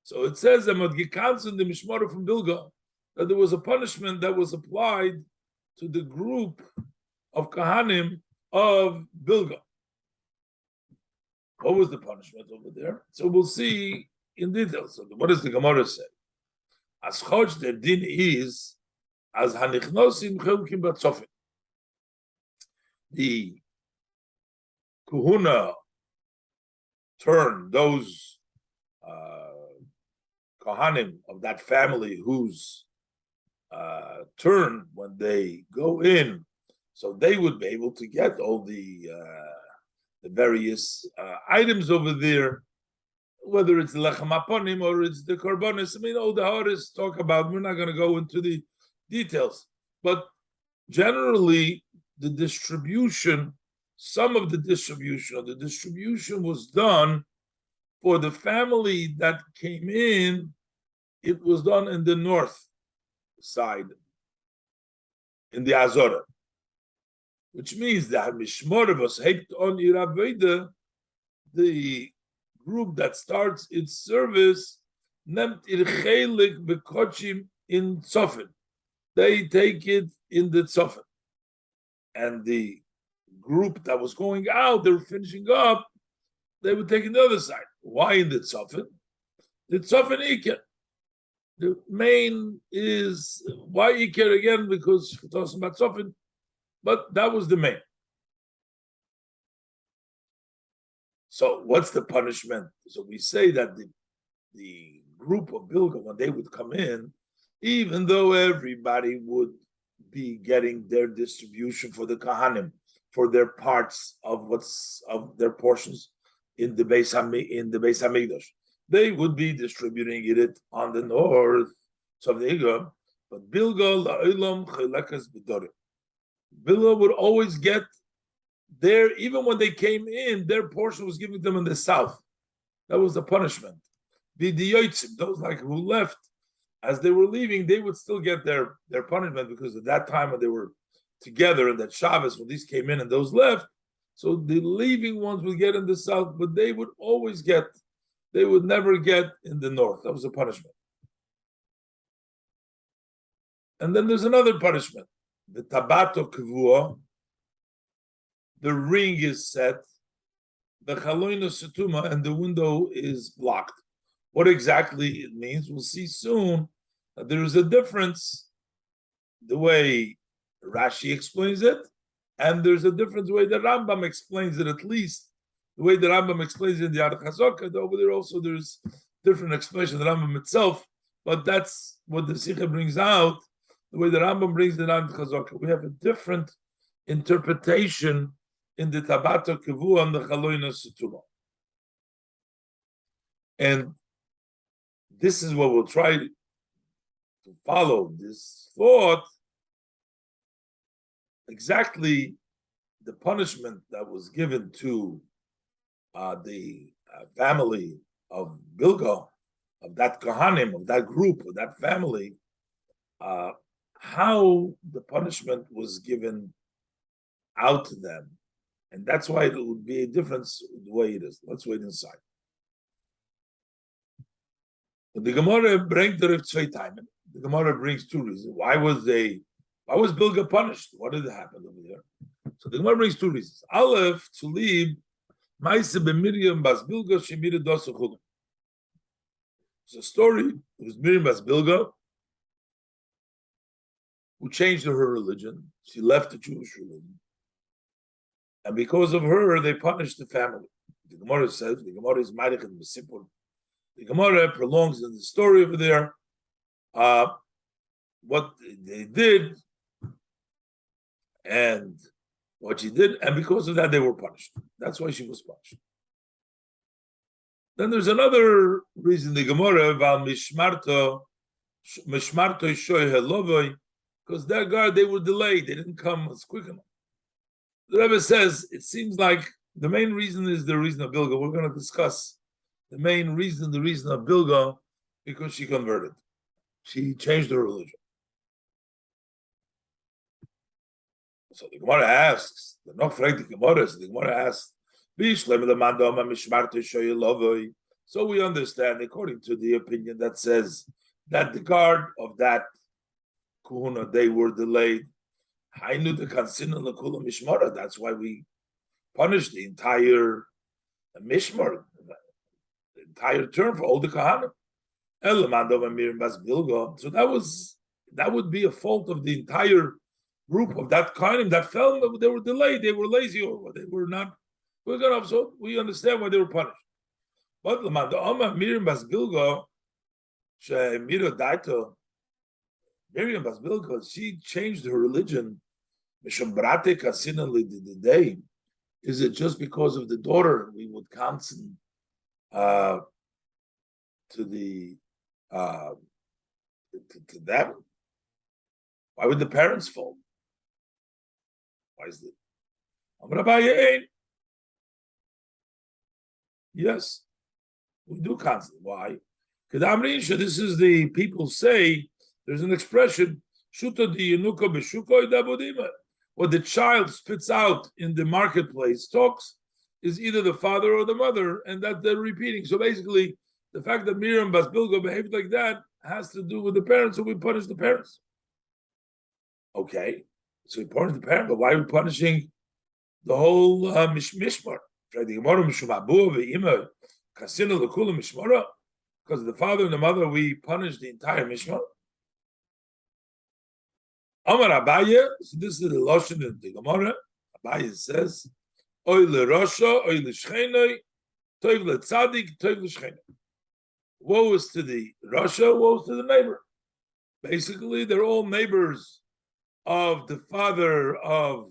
So it says that the Mishmara from Bilga, that there was a punishment that was applied to the group of Kohanim of Bilga. What was the punishment over there? So we'll see in detail. So what does the Gemara say? As Choj, the din is as hanichnosim chelkim batzofin. The Kahuna turn those Kohanim of that family whose turn when they go in, so they would be able to get all the various items over there, whether it's lechem aponim or it's the korbanos. I mean, all the hardest talk about. We're not going to go into the details, but generally the distribution, some of the distribution was done for the family that came in. It was done in the north side, in the Azora, which means that Mishmor was helped on Irabeda, the group that starts its service, nemt ir chelik bekochim in Tzofin. They take it in the Tzofin. And the group that was going out, they were finishing up, they would take it the other side. Why in the Tzofin? The Tzofin Iker. The main is, why Iker again? Because we're talking about Tzofin, but that was the main. So what's the punishment? So we say that the group of Bilga, when they would come in, even though everybody would be getting their distribution for the Kahanim, for their parts of their portions in the Beis HaMikdash, they would be distributing it on the north. So there you go. But Bilga la'olam chelekas b'dorim. Bilga would always get their, even when they came in, their portion was given them in the south. That was the punishment. Those like who left, as they were leaving, they would still get their punishment, because at that time when they were together in that Shabbos, when these came in and those left, so the leaving ones would get in the south, but they would never get in the north. That was a punishment. And then there's another punishment. The tabato kavua, the ring is set, the chaloina setuma, and the window is blocked. What exactly it means, we'll see soon. There is a difference the way Rashi explains it, and there's a difference the way the Rambam explains it, at least the way the Rambam explains it in the Yad Chazaka. Over there also there's different explanation of the Rambam itself, but that's what the Sikha brings out, the way the Rambam brings the Yad Chazaka. We have a different interpretation in the Tabato Kivu and the Chaloina Setuma. And this is what we'll try to follow this thought. Exactly the punishment that was given to the family of Bilga, of that Kohanim, of that group, of that family, how the punishment was given out to them. And that's why it would be a difference the way it is. Let's wait inside. The Gemara brings the Gemara brings two reasons. Why was Bilga punished? What did happen over there? So the Gemara brings two reasons. Aleph, to leave Maise b'Miriam bas Bilga shemira dosa chulum. It's a story. It was Miriam bas Bilga who changed her religion. She left the Jewish religion. And because of her, they punished the family. The Gemara says, the Gemara is Marich and Mesipur. The Gemara prolongs in the story over there what they did and what she did, and because of that, they were punished. That's why she was punished. Then there's another reason, the Gemara, because that guard, they were delayed. They didn't come as quick enough. The Rebbe says, it seems like the main reason is the reason of Bilga. We're going to discuss the main reason, the reason of Bilga, because she converted. She changed her religion. So the Gemara asks, the Gemara asks, so we understand, according to the opinion that says that the guard of that Kuhuna, they were delayed. That's why we punished the entire Mishmar, the entire term for all the Kahana. So that would be a fault of the entire group of that Kohanim that fell. They were delayed, they were lazy, or they were not. So we understand why they were punished. But Miriam bas Bilga, Miriam bas Bilga, she changed her religion. Is it just because of the daughter we would count to them? Why would the parents fall? Why is it? Yes, we do count. Why? Because this is the people say. There's an expression. What the child spits out in the marketplace talks is either the father or the mother, and that they're repeating. So basically, the fact that Miriam bas Bilga behaved like that has to do with the parents, so we punish the parents. Okay, so we punish the parents, but why are we punishing the whole mishmar? Because the father and the mother, we punish the entire mishmar. Amar Abaye, so this is the Lashon in the Gemara. Abaye says, Oy leRosha, Oy leShchenoi, Toiv leTzadik, Toiv leShchenoi. Woe is to the Rasha, woe is to the neighbor. Basically, they're all neighbors of the father of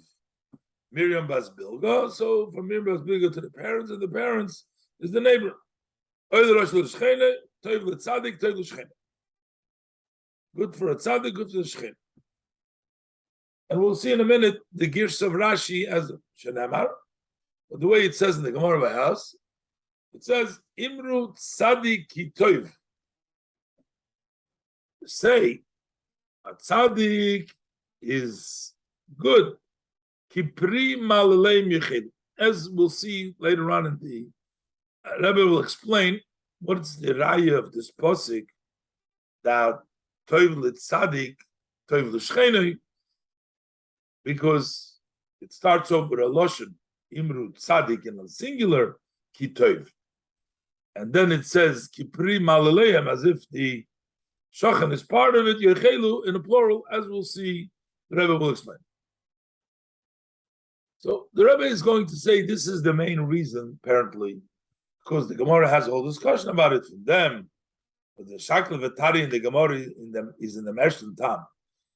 Miriam bas Bilga. So from Miriam bas Bilga to the parents, and the parents is the neighbor. Oy leRosha leShchenoi, Toiv leTzadik, Toiv leShchenoi. Good for a tzaddik, good for the Shchenoi. And we'll see in a minute the Girs of Rashi as Shenamar. But the way it says in the Gemara by us, it says, Imru Tzadik Hitoiv. Say, a Tzadik is good. Kipri Malalei Michid. As we'll see later on in the Rebbe will explain what's the raya of this posik that Toiv L'Tzadik, Toiv L'Shchenoi, because it starts off with a Lashon, Imru Tzadik in a singular, Kitov. And then it says, Kipri Malaleim, as if the Shachan is part of it, Yechelu in a plural, as we'll see, the Rebbe will explain. So the Rebbe is going to say this is the main reason, apparently, because the Gemara has a whole discussion about it from them. But the Shakla Vetari in the Gemara is in the Meshtan Tam.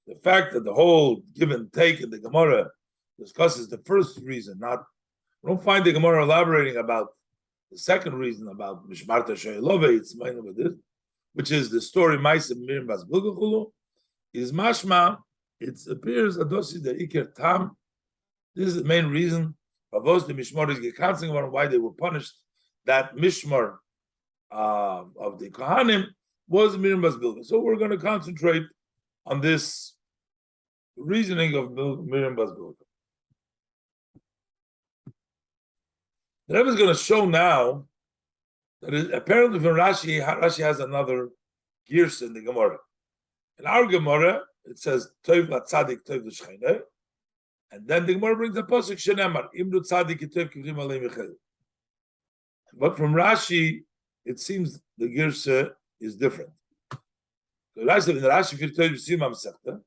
The fact that the whole give and take in the Gemara discusses the first reason, we don't find the Gemara elaborating about the second reason about Mishmarta Sheilove, it's mainly with this. which is the story Maisa Miriam Bas Bilga is mashma. It appears adosi the iker tam. This is the main reason why they were punished. That mishmar of the Kohanim was Miriam Bas Bilga. So we're going to concentrate on this reasoning of Miriam Bas Bilga. The Rebbe is going to show now that apparently from Rashi has another gears in the Gemara. In our Gemara, it says Tov Latzadik Tov L'Shcheineh, and then the Gemara brings a pasuk Shenemar Imru Tzadik Tov Kivrim Alei Michel. But from Rashi, it seems the girsa is different. The Rashi for Tov Yisima Masechta,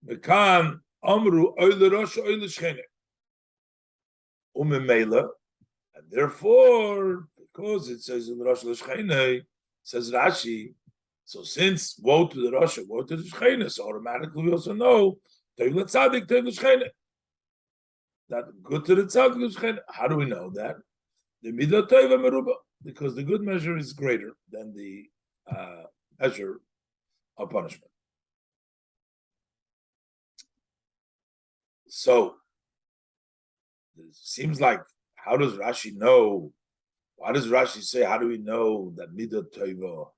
Mekan Amru Oile Rosh Oile Shcheineh, Umemela, and therefore, because it says in Rosh L'Shcheineh, says Rashi. So since woe to the Rosh, woe to the Shechina, so automatically we also know Tov L'Tzadik, Tov L'Shcheineh. That good to the Tzadik L'Shcheineh. How do we know that? The Midah Tova Meruba, because the good measure is greater than the measure of punishment. So it seems like, how does Rashi know? Why does Rashi say, how do we know that Midah Tova,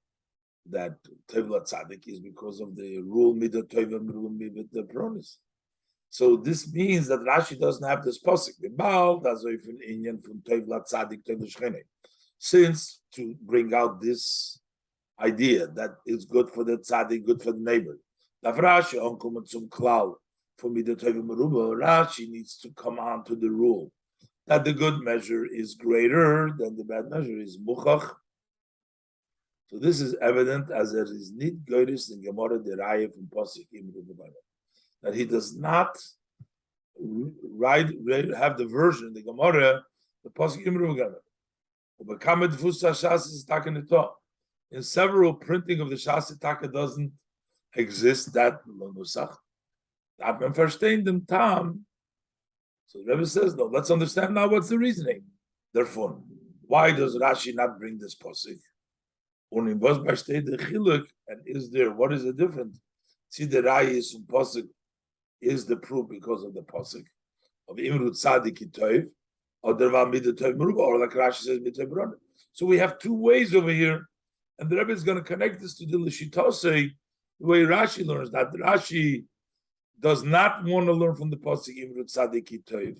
that Tevla Tzadik is because of the rule Midah Tova with the promise? So this means that Rashi doesn't have this pasuk. The Baal does an Indian from Tevla Tzadik Tevla Shcheineh, since to bring out this idea that it's good for the Tzadik, good for the neighbor. Rashi for Midah Tova Meruba, Rashi needs to come on to the rule that the good measure is greater than the bad measure is muchach. So this is evident as there is nit goyris in Gemara deraya from Pasuk that he does not have the version in the Gemara the Pasuk in several printing of the Shas Taka doesn't exist that nusach. So the Rebbe says, no, let's understand now what's the reasoning. Therefore, why does Rashi not bring this pasuk? And is there, what is the difference? See, the Rayis from pasuk is the proof because of the pasuk of Imru Tzadik Tov, or Derva Midah Tov Meruba, or like Rashi says, Midah Tov. So we have two ways over here, and the Rebbe is going to connect this to the Lishitosei, the way Rashi learns that Rashi does not want to learn from the pasuk Imru Tzadik Tov,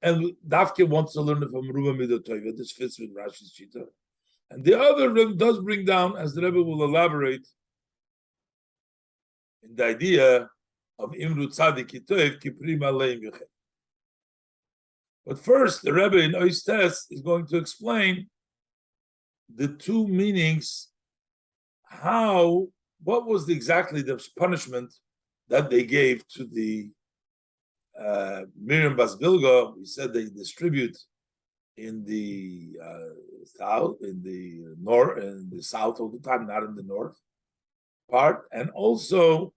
and Dafke wants to learn it from Meruba Midah Tov. This fits with Rashi's Shita. And the other Rebbe does bring down, as the Rebbe will elaborate, in the idea of Imru Tzadik Tov Kiprim Aleim Yochet. But first, the Rebbe in Oistes is going to explain the two meanings. What was exactly the punishment that they gave to the Miriam Bas Bilga? We said they distribute in the south, in the north, in the south all the time, not in the north part. And also,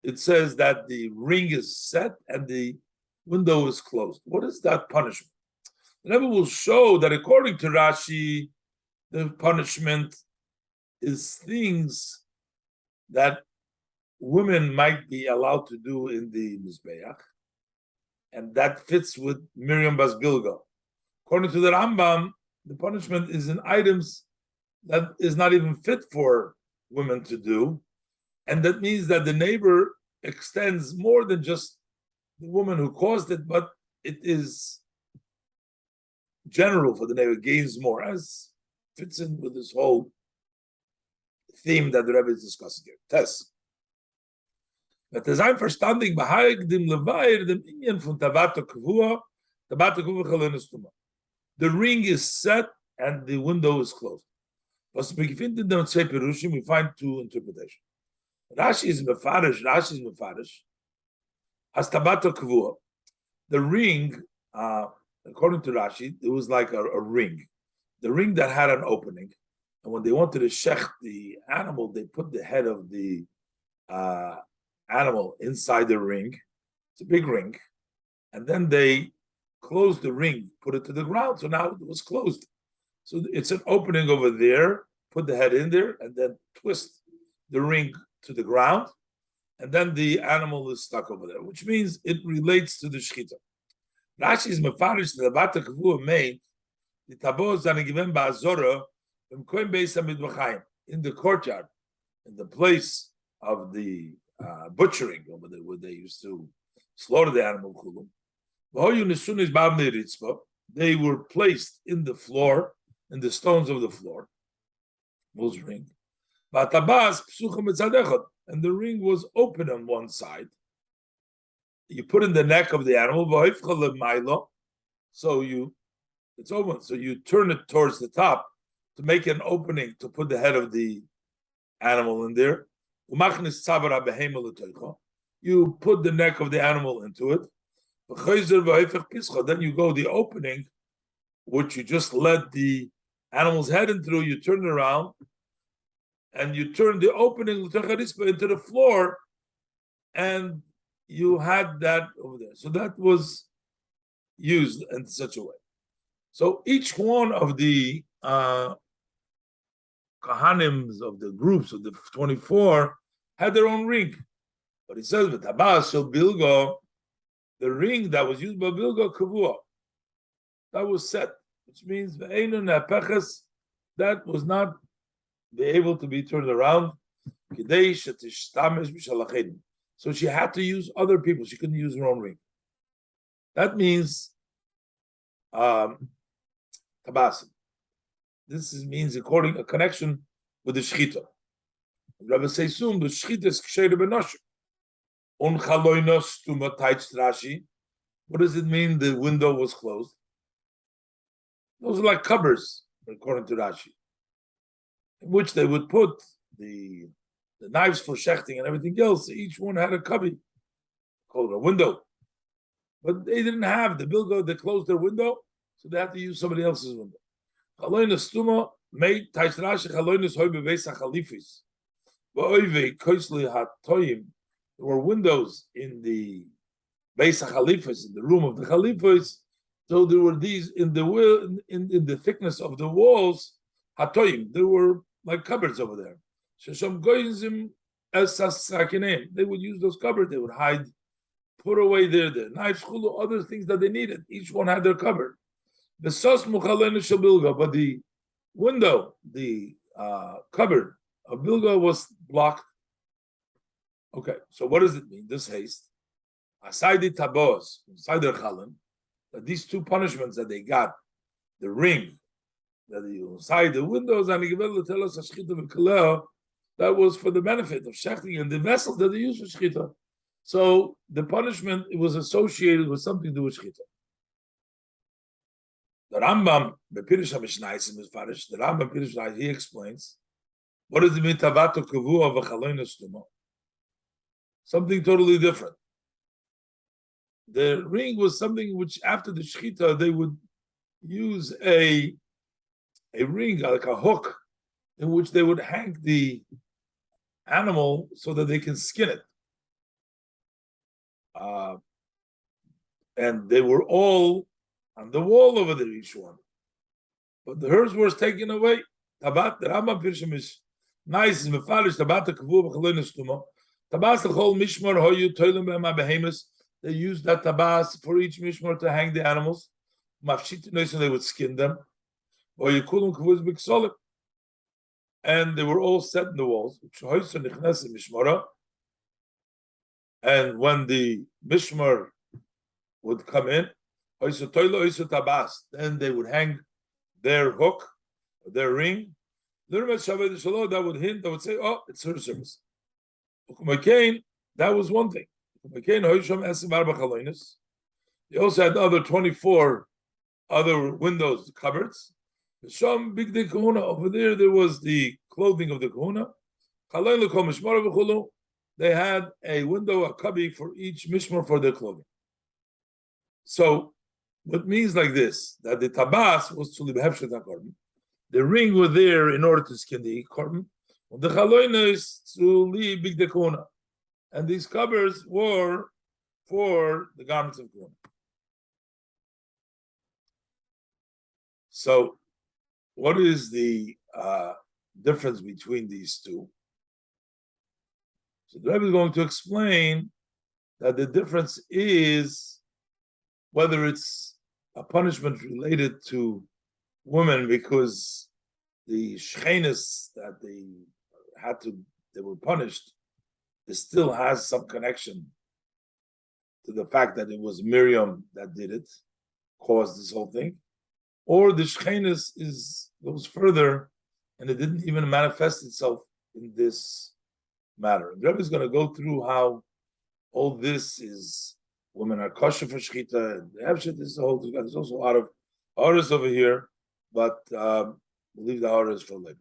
it says that the ring is set and the window is closed. What is that punishment? The Rebbe will show that according to Rashi, the punishment is things that women might be allowed to do in the Mizbeach, and that fits with Miriam Bas Bilga. According to the Rambam, the punishment is in items that is not even fit for women to do, and that means that the neighbor extends more than just the woman who caused it, but it is general for the neighbor, gains more, as fits in with this whole theme that the Rebbe is discussing here. Test. That is I'm verstanding behaig dem levair dem inyan von tabato kvua chalenes. The ring is set and the window is closed. We find two interpretations. Rashi is mefarish. As tabato kvua, the ring, according to Rashi, it was like a ring. The ring that had an opening, and when they wanted to shech the animal, they put the head of the animal inside the ring. It's a big ring, and then they closed the ring, put it to the ground. So now it was closed. So it's an opening over there put the head in there, and then twist the ring to the ground, and then the animal is stuck over there, which means it relates to the shechita. Rashi is mefarish the bata kavua main the tabos that are given by Azora in the courtyard, in the place of the butchering over there, where they used to slaughter the animal. They were placed in the floor, in the stones of the floor. Ring. And the ring was open on one side. You put in the neck of the animal, so it's open. So you turn it towards the top to make an opening to put the head of the animal in there. You put the neck of the animal into it. Then you go the opening, which you just let the animal's head in through, you turn it around, and you turn the opening into the floor, and you had that over there. So that was used in such a way. So each one of the kahanims of the groups of the 24 had their own ring. But it says, Bilgo, the ring that was used by Bilgo Kavua, that was set, which means that was not be able to be turned around. So she had to use other people. She couldn't use her own ring. That means tabasim. This means according a connection with the shechita. Rabbi Seisum, the shechita is ksheira b'nosher. What does it mean? The window was closed. Those are like cupboards, according to Rashi, in which they would put the knives for shechting and everything else. Each one had a cubby, called a window. But they didn't have the bilgo. They closed their window, so they had to use somebody else's window. There were windows in the Beis HaChalifos, in the room of the Chalifos. So there were these in the thickness of the walls. Hatoyim, there were like cupboards over there. They would use those cupboards. They would hide, put away their knives, other things that they needed. Each one had their cupboard. But the window, the cupboard of Bilga was blocked. Okay, so what does it mean? This haste, aside the tabos, aside the chalim, that these two punishments that they got, the ring, that inside the windows, and tell us that was for the benefit of shechting and the vessel that they use for shechita. So the punishment, it was associated with something to do with shechita. The Rambam, the Pirush HaMishnayis in his Farish, the Rambam Pirush HaMishnayis, he explains, what does it mean, Tavato Kavua v'chaloin estuma? Something totally different. The ring was something which, after the shechita, they would use a ring, like a hook, in which they would hang the animal so that they can skin it. And they were all on the wall over there, each one. But the hers was taken away. Tabat, the Rambam Pirshim is nice, is mefalish, Tabat Kavu v'chaloin estuma. Tabas the whole mishmar hoyu toilim be'ema behemus. They used that tabas for each mishmar to hang the animals. Mafshit so they would skin them. Hoyu kavuz b'ksolim. And they were all set in the walls. And when the mishmar would come in, then they would hang their hook, their ring. That would hint, that would say, oh, it's her service. That was one thing. They also had the other 24 other windows, cupboards. Big day kahuna. Over there was the clothing of the kahuna. They had a window, a cubby for each mishmar for their clothing. So, what means like this, that the tabas was to libhevshet hakorban. The ring was there in order to skin the korban. The chaloina is to leave big day kahuna. And these covers were for the garments of kahuna. So, what is the difference between these two. So the Rebbe is going to explain that the difference is whether it's a punishment related to women because the shchenes that they were punished, it still has some connection to the fact that it was Miriam that did it, caused this whole thing, or the shchenes goes further, and it didn't even manifest itself in this matter. The Rebbe is going to go through how all this is women are kosher for shechita, and Hebshet is the whole. There's also a lot of orders over here, but we'll leave the orders for later.